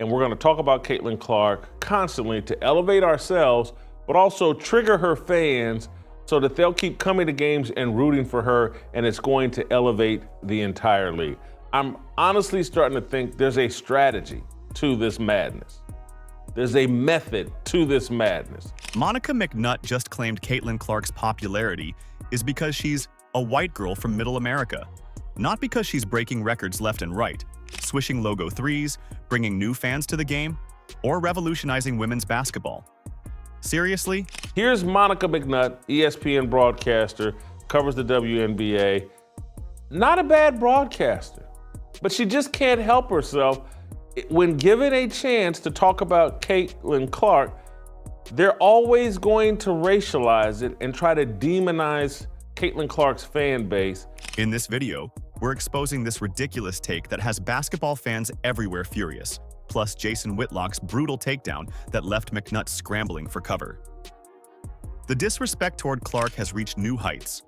and we're going to talk about Caitlin Clark constantly to elevate ourselves, but also trigger her fans so that they'll keep coming to games and rooting for her, and it's going to elevate the entire league. I'm honestly starting to think there's a strategy to this madness. There's a method to this madness. Monica McNutt just claimed Caitlin Clark's popularity is because she's a white girl from Middle America, not because she's breaking records left and right, swishing logo threes, bringing new fans to the game, or revolutionizing women's basketball. Seriously? Here's Monica McNutt, ESPN broadcaster, covers the WNBA. Not a bad broadcaster, but she just can't help herself. When given a chance to talk about Caitlin Clark, they're always going to racialize it and try to demonize Caitlin Clark's fan base. In this video, we're exposing this ridiculous take that has basketball fans everywhere furious, plus Jason Whitlock's brutal takedown that left McNutt scrambling for cover. The disrespect toward Clark has reached new heights,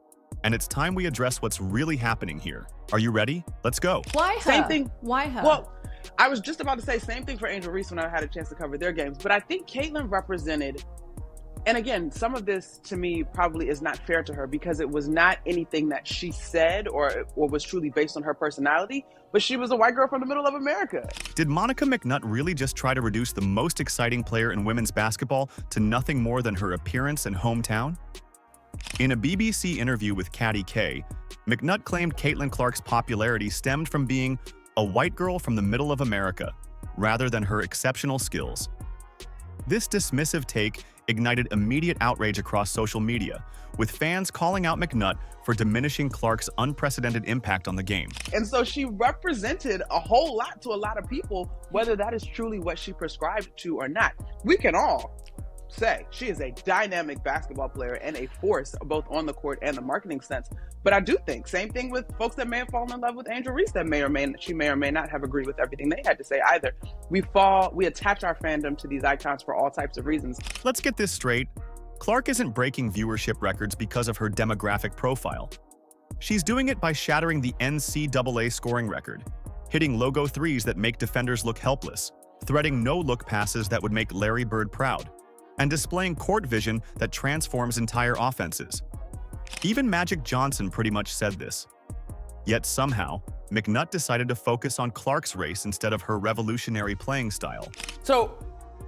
and it's time we address what's really happening here. Are you ready? Let's go. Why her? Same thing. Why her? Well, I was just about to say same thing for Angel Reese when I had a chance to cover their games, but I think Caitlin represented, and again, some of this to me probably is not fair to her because it was not anything that she said or was truly based on her personality, but she was a white girl from the middle of America. Did Monica McNutt really just try to reduce the most exciting player in women's basketball to nothing more than her appearance and hometown? In a BBC interview with Caddy K, McNutt claimed Caitlin Clark's popularity stemmed from being a white girl from the middle of America, rather than her exceptional skills. This dismissive take ignited immediate outrage across social media, with fans calling out McNutt for diminishing Clark's unprecedented impact on the game. And so she represented a whole lot to a lot of people, whether that is truly what she prescribed to or not. We can all say she is a dynamic basketball player and a force both on the court and the marketing sense. But I do think, same thing with folks that may have fallen in love with Angel Reese that may or may not have agreed with everything they had to say either. We attach our fandom to these icons for all types of reasons. Let's get this straight. Clark isn't breaking viewership records because of her demographic profile. She's doing it by shattering the NCAA scoring record, hitting logo threes that make defenders look helpless, threading no-look passes that would make Larry Bird proud, and displaying court vision that transforms entire offenses. Even Magic Johnson pretty much said this. Yet somehow, McNutt decided to focus on Clark's race instead of her revolutionary playing style. So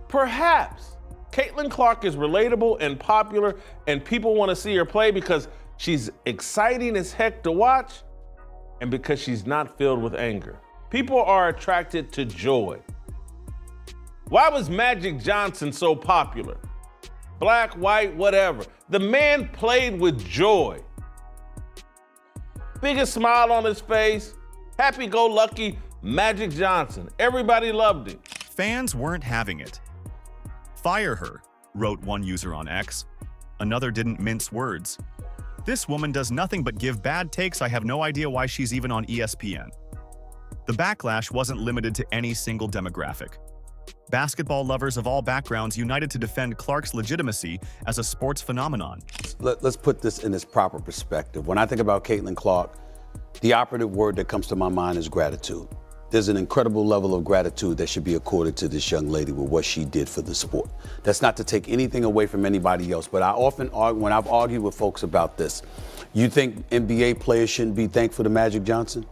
perhaps Caitlin Clark is relatable and popular, and people want to see her play because she's exciting as heck to watch and because she's not filled with anger. People are attracted to joy. Why was Magic Johnson so popular? Black, white, whatever. The man played with joy. Biggest smile on his face, happy-go-lucky Magic Johnson. Everybody loved him. Fans weren't having it. "Fire her," wrote one user on X. Another didn't mince words. "This woman does nothing but give bad takes. I have no idea why she's even on ESPN." The backlash wasn't limited to any single demographic. Basketball lovers of all backgrounds united to defend Clark's legitimacy as a sports phenomenon. Let's put this in its proper perspective. When I think about Caitlin Clark, the operative word that comes to my mind is gratitude. There's an incredible level of gratitude that should be accorded to this young lady with what she did for the sport. That's not to take anything away from anybody else, but I often argue, when I've argued with folks about this, you think NBA players shouldn't be thankful to Magic Johnson?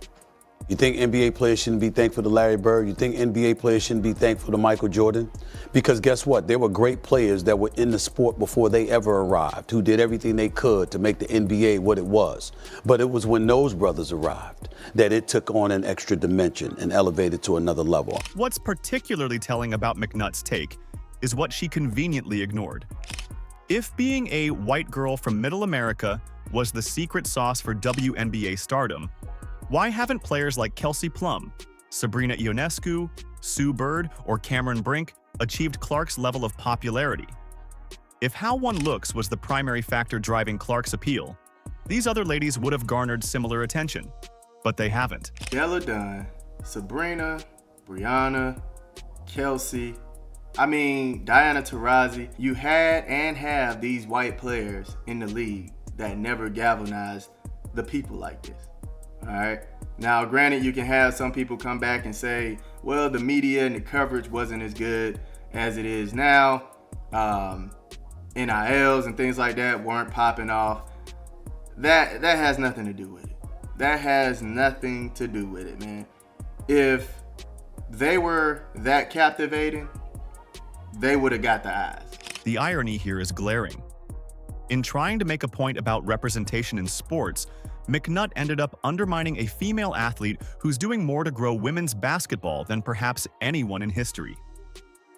You think NBA players shouldn't be thankful to Larry Bird? You think NBA players shouldn't be thankful to Michael Jordan? Because guess what? There were great players that were in the sport before they ever arrived, who did everything they could to make the NBA what it was. But it was when those brothers arrived that it took on an extra dimension and elevated to another level. What's particularly telling about McNutt's take is what she conveniently ignored. If being a white girl from Middle America was the secret sauce for WNBA stardom, why haven't players like Kelsey Plum, Sabrina Ionescu, Sue Bird, or Cameron Brink achieved Clark's level of popularity? If how one looks was the primary factor driving Clark's appeal, these other ladies would have garnered similar attention, but they haven't. Della Dunn, Sabrina, Brianna, Kelsey, Diana Taurasi. You had and have these white players in the league that never galvanized the people like this. All right. Now, granted, you can have some people come back and say, well, the media and the coverage wasn't as good as it is now. NILs and things like that weren't popping off. That has nothing to do with it. That has nothing to do with it, man. If they were that captivating, they would have got the eyes. The irony here is glaring. In trying to make a point about representation in sports, McNutt ended up undermining a female athlete who's doing more to grow women's basketball than perhaps anyone in history.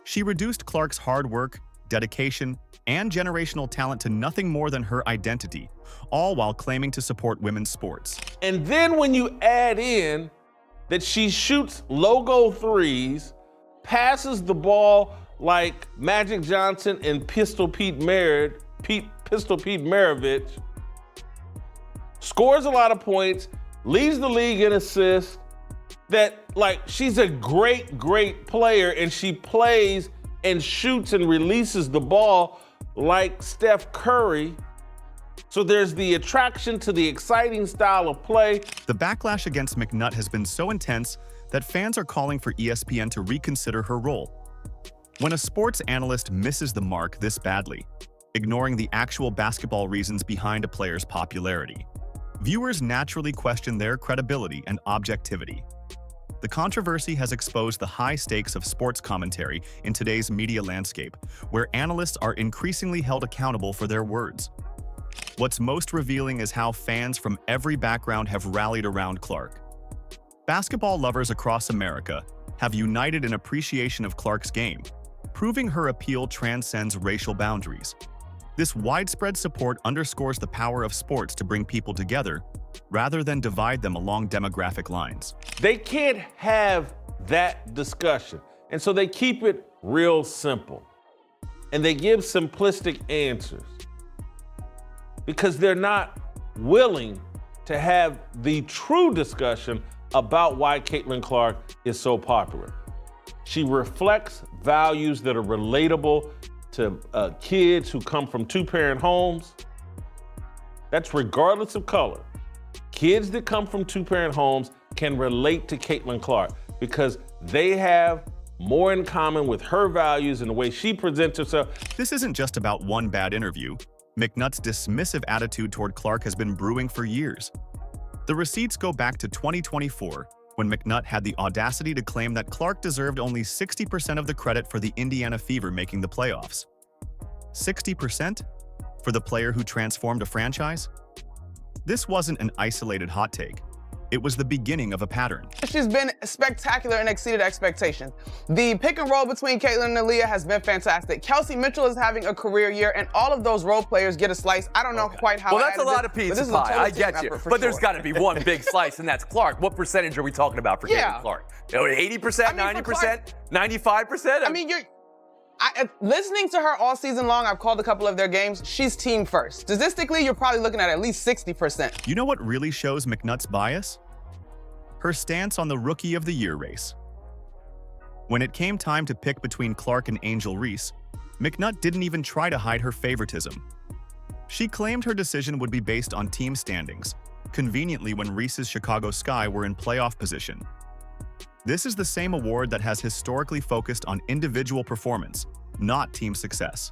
She reduced Clark's hard work, dedication, and generational talent to nothing more than her identity, all while claiming to support women's sports. And then when you add in that she shoots logo threes, passes the ball like Magic Johnson and Pistol Pete Maravich, scores a lot of points, leads the league in assists, that like she's a great, great player, and she plays and shoots and releases the ball like Steph Curry. So there's the attraction to the exciting style of play. The backlash against McNutt has been so intense that fans are calling for ESPN to reconsider her role. When a sports analyst misses the mark this badly, ignoring the actual basketball reasons behind a player's popularity, viewers naturally question their credibility and objectivity. The controversy has exposed the high stakes of sports commentary in today's media landscape, where analysts are increasingly held accountable for their words. What's most revealing is how fans from every background have rallied around Clark. Basketball lovers across America have united in appreciation of Clark's game, proving her appeal transcends racial boundaries. This widespread support underscores the power of sports to bring people together, rather than divide them along demographic lines. They can't have that discussion, and so they keep it real simple. And they give simplistic answers because they're not willing to have the true discussion about why Caitlin Clark is so popular. She reflects values that are relatable to kids who come from two-parent homes. That's regardless of color. Kids that come from two-parent homes can relate to Caitlin Clark because they have more in common with her values and the way she presents herself. This isn't just about one bad interview. McNutt's dismissive attitude toward Clark has been brewing for years. The receipts go back to 2024, when McNutt had the audacity to claim that Clark deserved only 60% of the credit for the Indiana Fever making the playoffs. 60%? For the player who transformed a franchise? This wasn't an isolated hot take. It was the beginning of a pattern. She's been spectacular and exceeded expectations. The pick and roll between Caitlin and Aaliyah has been fantastic. Kelsey Mitchell is having a career year, and all of those role players get a slice. I don't know quite how. Well, that's a lot of pizza pie. I get you. But there's got to be one big slice, and that's Clark. What percentage are we talking about for Caitlin Clark? 80%, 90%, 95%? I mean, listening to her all season long, I've called a couple of their games. She's team first. Statistically, you're probably looking at least 60%. You know what really shows McNutt's bias? Her stance on the Rookie of the Year race. When it came time to pick between Clark and Angel Reese, McNutt didn't even try to hide her favoritism. She claimed her decision would be based on team standings, conveniently when Reese's Chicago Sky were in playoff position. This is the same award that has historically focused on individual performance, not team success.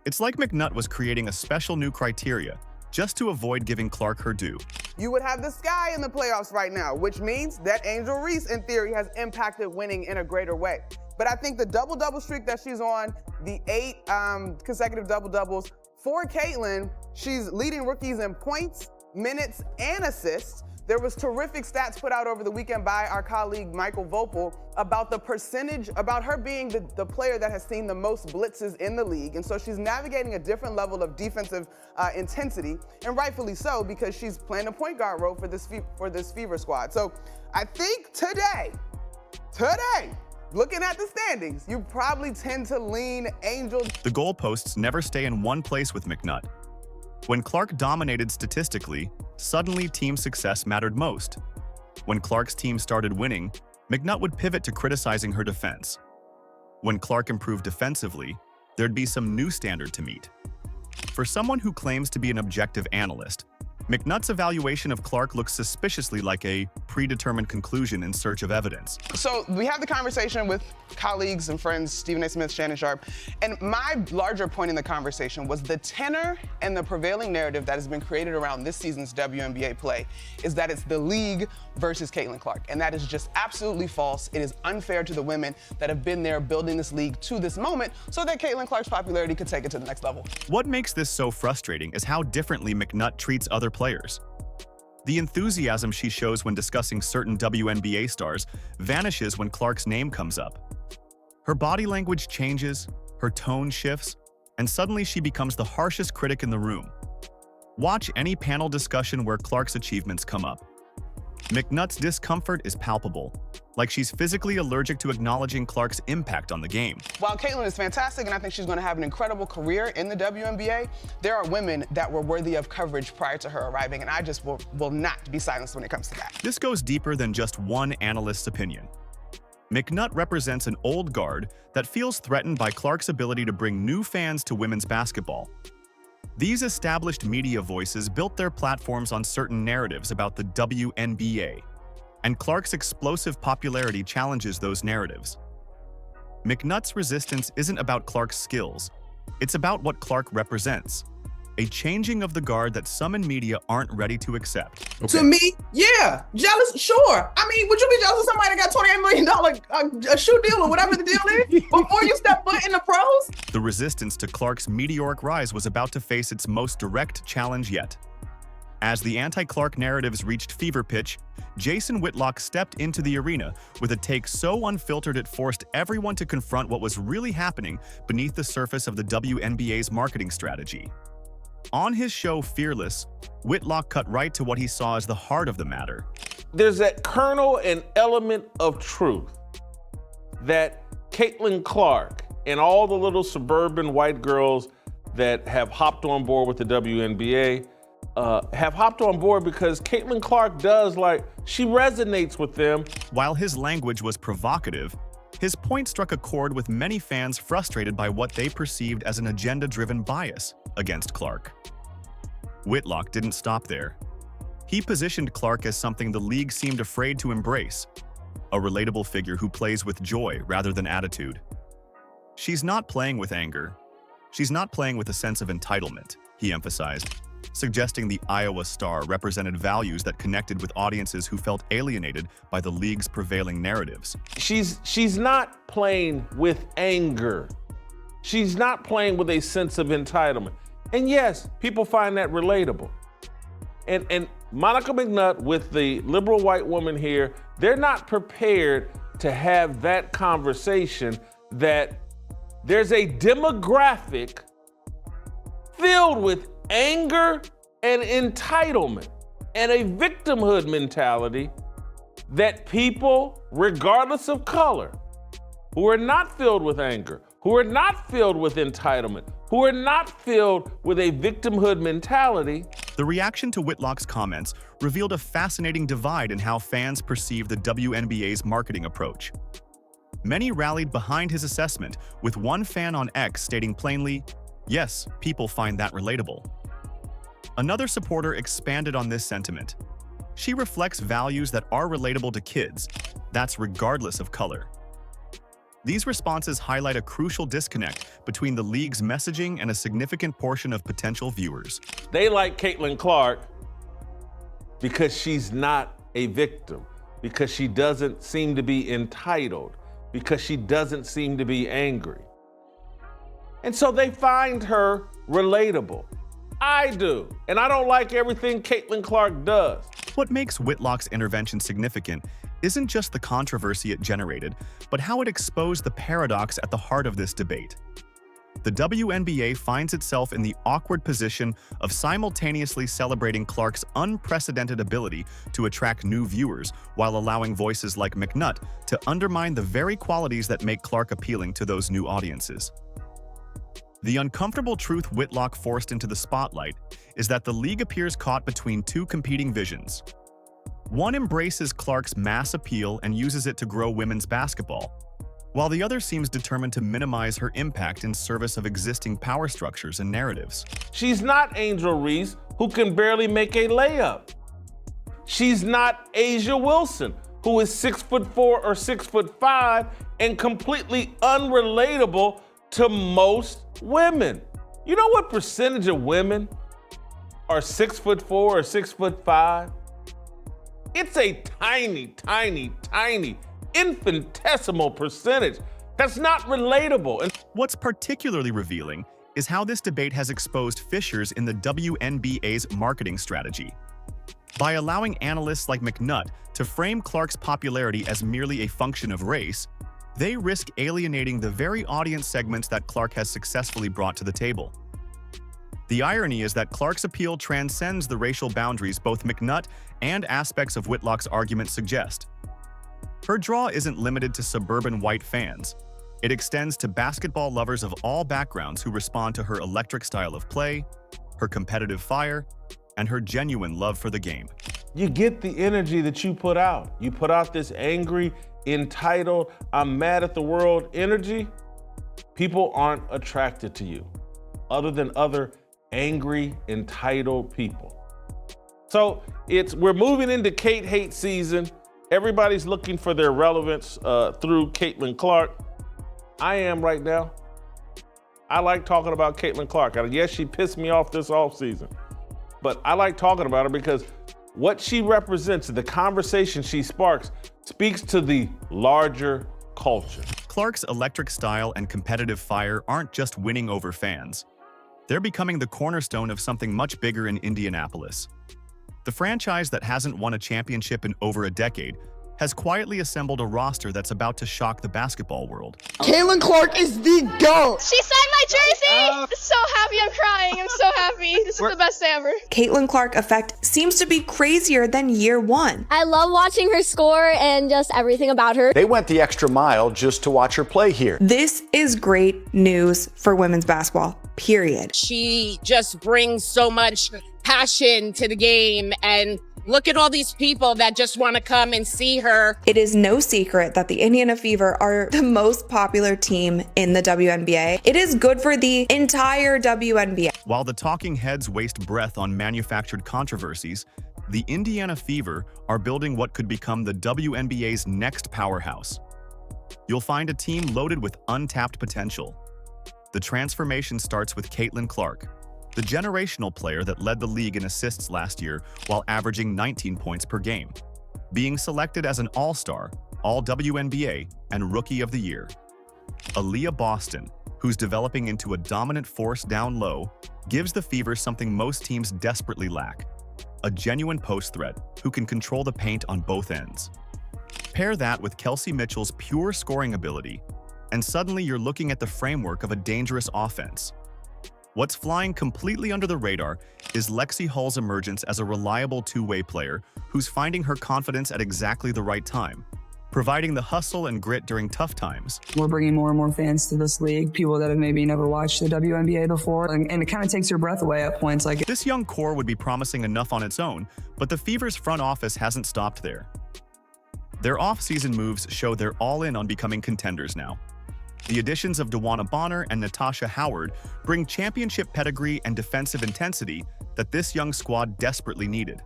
It's like McNutt was creating a special new criteria just to avoid giving Clark her due. You would have the Sky in the playoffs right now, which means that Angel Reese, in theory, has impacted winning in a greater way. But I think the double-double streak that she's on, the 8 consecutive double-doubles, for Caitlin, she's leading rookies in points, minutes, and assists. There was terrific stats put out over the weekend by our colleague Michael Vopel about the percentage, about her being the player that has seen the most blitzes in the league. And so she's navigating a different level of defensive intensity, and rightfully so, because she's playing a point guard role for this Fever squad. So I think today, looking at the standings, you probably tend to lean Angel. The goalposts never stay in one place with McNutt. When Clark dominated statistically, suddenly team success mattered most. When Clark's team started winning, McNutt would pivot to criticizing her defense. When Clark improved defensively, there'd be some new standard to meet. For someone who claims to be an objective analyst, McNutt's evaluation of Clark looks suspiciously like a predetermined conclusion in search of evidence. So we had the conversation with colleagues and friends, Stephen A. Smith, Shannon Sharp, and my larger point in the conversation was the tenor and the prevailing narrative that has been created around this season's WNBA play is that it's the league versus Caitlin Clark, and that is just absolutely false. It is unfair to the women that have been there building this league to this moment so that Caitlin Clark's popularity could take it to the next level. What makes this so frustrating is how differently McNutt treats other players. The enthusiasm she shows when discussing certain WNBA stars vanishes when Clark's name comes up. Her body language changes, her tone shifts, and suddenly she becomes the harshest critic in the room. Watch any panel discussion where Clark's achievements come up. McNutt's discomfort is palpable, like she's physically allergic to acknowledging Clark's impact on the game. While Caitlin is fantastic and I think she's going to have an incredible career in the WNBA, there are women that were worthy of coverage prior to her arriving, and I just will not be silenced when it comes to that. This goes deeper than just one analyst's opinion. McNutt represents an old guard that feels threatened by Clark's ability to bring new fans to women's basketball. These established media voices built their platforms on certain narratives about the WNBA, and Clark's explosive popularity challenges those narratives. McNutt's resistance isn't about Clark's skills, it's about what Clark represents. A changing of the guard that some in media aren't ready to accept. To me, yeah, jealous, sure. I mean, would you be jealous of somebody that got $28 million a shoe deal or whatever the deal is before you step foot in the pros? The resistance to Clark's meteoric rise was about to face its most direct challenge yet. As the anti-Clark narratives reached fever pitch, Jason Whitlock stepped into the arena with a take so unfiltered it forced everyone to confront what was really happening beneath the surface of the WNBA's marketing strategy. On his show Fearless, Whitlock cut right to what he saw as the heart of the matter. There's that kernel and element of truth that Caitlin Clark and all the little suburban white girls that have hopped on board with the WNBA have hopped on board because Caitlin Clark she resonates with them. While his language was provocative, his point struck a chord with many fans frustrated by what they perceived as an agenda-driven bias against Clark. Whitlock didn't stop there. He positioned Clark as something the league seemed afraid to embrace, a relatable figure who plays with joy rather than attitude. She's not playing with anger. She's not playing with a sense of entitlement, he emphasized, suggesting the Iowa star represented values that connected with audiences who felt alienated by the league's prevailing narratives. She's not playing with anger. She's not playing with a sense of entitlement. And yes, people find that relatable. And Monica McNutt with the liberal white woman here, they're not prepared to have that conversation that there's a demographic filled with anger and entitlement and a victimhood mentality that people, regardless of color, who are not filled with anger, who are not filled with entitlement, who are not filled with a victimhood mentality. The reaction to Whitlock's comments revealed a fascinating divide in how fans perceive the WNBA's marketing approach. Many rallied behind his assessment, with one fan on X stating plainly, "Yes, people find that relatable." Another supporter expanded on this sentiment. "She reflects values that are relatable to kids. That's regardless of color." These responses highlight a crucial disconnect between the league's messaging and a significant portion of potential viewers. They like Caitlin Clark because she's not a victim, because she doesn't seem to be entitled, because she doesn't seem to be angry. And so they find her relatable. I do, and I don't like everything Caitlin Clark does. What makes Whitlock's intervention significant isn't just the controversy it generated, but how it exposed the paradox at the heart of this debate. The WNBA finds itself in the awkward position of simultaneously celebrating Clark's unprecedented ability to attract new viewers while allowing voices like McNutt to undermine the very qualities that make Clark appealing to those new audiences. The uncomfortable truth Whitlock forced into the spotlight is that the league appears caught between two competing visions. One embraces Clark's mass appeal and uses it to grow women's basketball, while the other seems determined to minimize her impact in service of existing power structures and narratives. She's not Angel Reese, who can barely make a layup. She's not Asia Wilson, who is 6'4" or 6'5" and completely unrelatable to most women. You know what percentage of women are 6'4" or 6'5"? It's a tiny, tiny, tiny, infinitesimal percentage. That's not relatable. And what's particularly revealing is how this debate has exposed fissures in the WNBA's marketing strategy. By allowing analysts like McNutt to frame Clark's popularity as merely a function of race, they risk alienating the very audience segments that Clark has successfully brought to the table. The irony is that Clark's appeal transcends the racial boundaries both McNutt and aspects of Whitlock's argument suggest. Her draw isn't limited to suburban white fans. It extends to basketball lovers of all backgrounds who respond to her electric style of play, her competitive fire, and her genuine love for the game. You get the energy that you put out. You put out this angry, entitled, I'm mad at the world energy. People aren't attracted to you, other than other angry, entitled people. So we're moving into Kate hate season. Everybody's looking for their relevance through Caitlin Clark. I am right now. I like talking about Caitlin Clark. Yes, she pissed me off this offseason, but I like talking about her because what she represents, the conversation she sparks, speaks to the larger culture. Clark's electric style and competitive fire aren't just winning over fans. They're becoming the cornerstone of something much bigger in Indianapolis. The franchise that hasn't won a championship in over a decade has quietly assembled a roster that's about to shock the basketball world. Caitlin Clark is the GOAT! She signed my jersey! So happy, I'm crying. I'm so happy. This is the best day ever. Caitlin Clark effect seems to be crazier than year one. I love watching her score and just everything about her. They went the extra mile just to watch her play here. This is great news for women's basketball, period. She just brings so much passion to the game, and look at all these people that just want to come and see her. It is no secret that the Indiana Fever are the most popular team in the WNBA. It is good for the entire WNBA. While the talking heads waste breath on manufactured controversies, the Indiana Fever are building what could become the WNBA's next powerhouse. You'll find a team loaded with untapped potential. The transformation starts with Caitlin Clark, the generational player that led the league in assists last year while averaging 19 points per game, being selected as an All-Star, All-WNBA, and Rookie of the Year. Aaliyah Boston, who's developing into a dominant force down low, gives the Fever something most teams desperately lack: a genuine post threat who can control the paint on both ends. Pair that with Kelsey Mitchell's pure scoring ability, and suddenly you're looking at the framework of a dangerous offense. What's flying completely under the radar is Lexi Hull's emergence as a reliable two-way player who's finding her confidence at exactly the right time, providing the hustle and grit during tough times. We're bringing more and more fans to this league, people that have maybe never watched the WNBA before, and it kind of takes your breath away at points. Like this young core would be promising enough on its own, but the Fever's front office hasn't stopped there. Their off-season moves show they're all in on becoming contenders now. The additions of DeWanna Bonner and Natasha Howard bring championship pedigree and defensive intensity that this young squad desperately needed.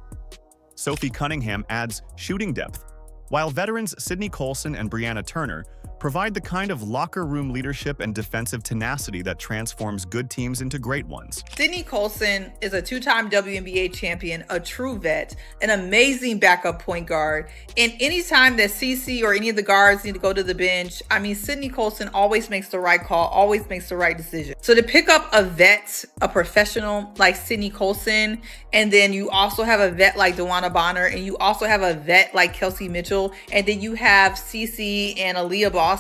Sophie Cunningham adds shooting depth, while veterans Sydney Colson and Brianna Turner provide the kind of locker room leadership and defensive tenacity that transforms good teams into great ones. Sydney Colson is a two-time WNBA champion, a true vet, an amazing backup point guard. And anytime that CC or any of the guards need to go to the bench, I mean, Sydney Colson always makes the right call, always makes the right decision. So to pick up a vet, a professional like Sydney Colson, and then you also have a vet like DeWanna Bonner, and you also have a vet like Kelsey Mitchell, and then you have CC and Aaliyah Boston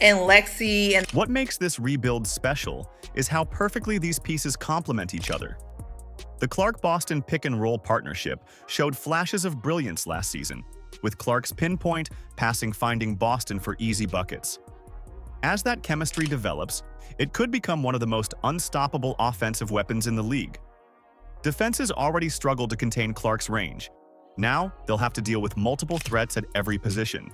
and Lexi. And what makes this rebuild special is how perfectly these pieces complement each other. The Clark-Boston pick-and-roll partnership showed flashes of brilliance last season, with Clark's pinpoint passing finding Boston for easy buckets. As that chemistry develops, it could become one of the most unstoppable offensive weapons in the league. Defenses already struggle to contain Clark's range. Now, they'll have to deal with multiple threats at every position.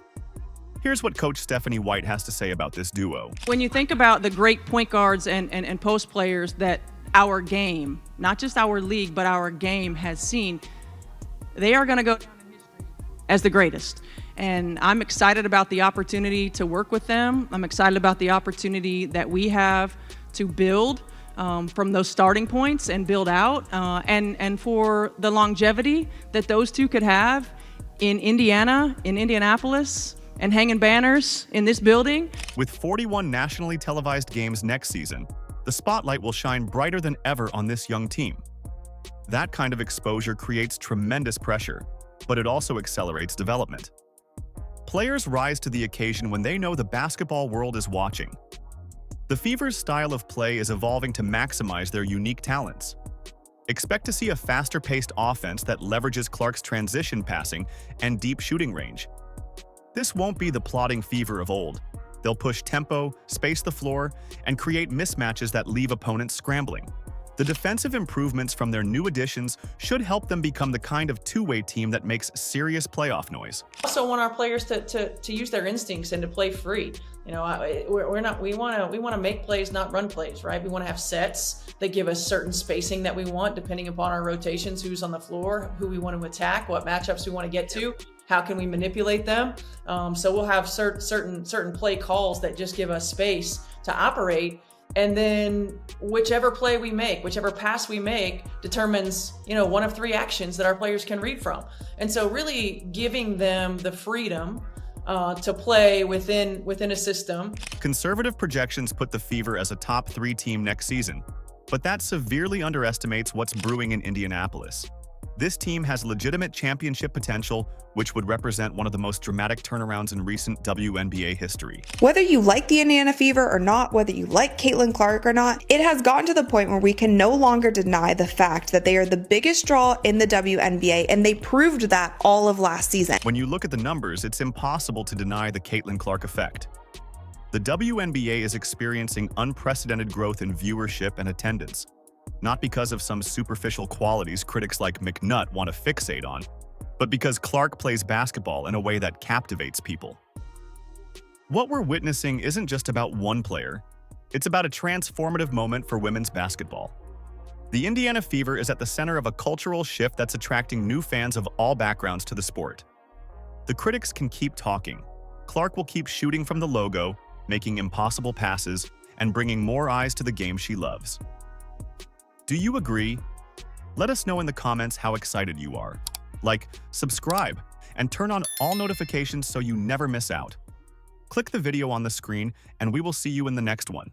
Here's what Coach Stephanie White has to say about this duo. When you think about the great point guards and post players that our game, not just our league, but our game has seen, they are going to go down in history as the greatest. And I'm excited about the opportunity to work with them. I'm excited about the opportunity that we have to build from those starting points and build out, and for the longevity that those two could have in Indiana, in Indianapolis, and hanging banners in this building. With 41 nationally televised games next season, the spotlight will shine brighter than ever on this young team. That kind of exposure creates tremendous pressure, but it also accelerates development. Players rise to the occasion when they know the basketball world is watching. The Fever's style of play is evolving to maximize their unique talents. Expect to see a faster-paced offense that leverages Clark's transition passing and deep shooting range. This won't be the plodding Fever of old. They'll push tempo, space the floor, and create mismatches that leave opponents scrambling. The defensive improvements from their new additions should help them become the kind of two-way team that makes serious playoff noise. I also want our players to use their instincts and to play free. You know, we want to make plays, not run plays, right? We want to have sets that give us certain spacing that we want, depending upon our rotations, who's on the floor, who we want to attack, what matchups we want to get to, how can we manipulate them. So we'll have certain play calls that just give us space to operate. And then whichever play we make, whichever pass we make determines, you know, one of three actions that our players can read from. And so really giving them the freedom to play within a system. Conservative projections put the Fever as a top 3 team next season, but that severely underestimates what's brewing in Indianapolis. This team has legitimate championship potential, which would represent one of the most dramatic turnarounds in recent WNBA history. Whether you like the Indiana Fever or not, whether you like Caitlin Clark or not, it has gotten to the point where we can no longer deny the fact that they are the biggest draw in the WNBA, and they proved that all of last season. When you look at the numbers, it's impossible to deny the Caitlin Clark effect. The WNBA is experiencing unprecedented growth in viewership and attendance, not because of some superficial qualities critics like McNutt want to fixate on, but because Clark plays basketball in a way that captivates people. What we're witnessing isn't just about one player, it's about a transformative moment for women's basketball. The Indiana Fever is at the center of a cultural shift that's attracting new fans of all backgrounds to the sport. The critics can keep talking. Clark will keep shooting from the logo, making impossible passes, and bringing more eyes to the game she loves. Do you agree? Let us know in the comments how excited you are. Like, subscribe, and turn on all notifications so you never miss out. Click the video on the screen, and we will see you in the next one.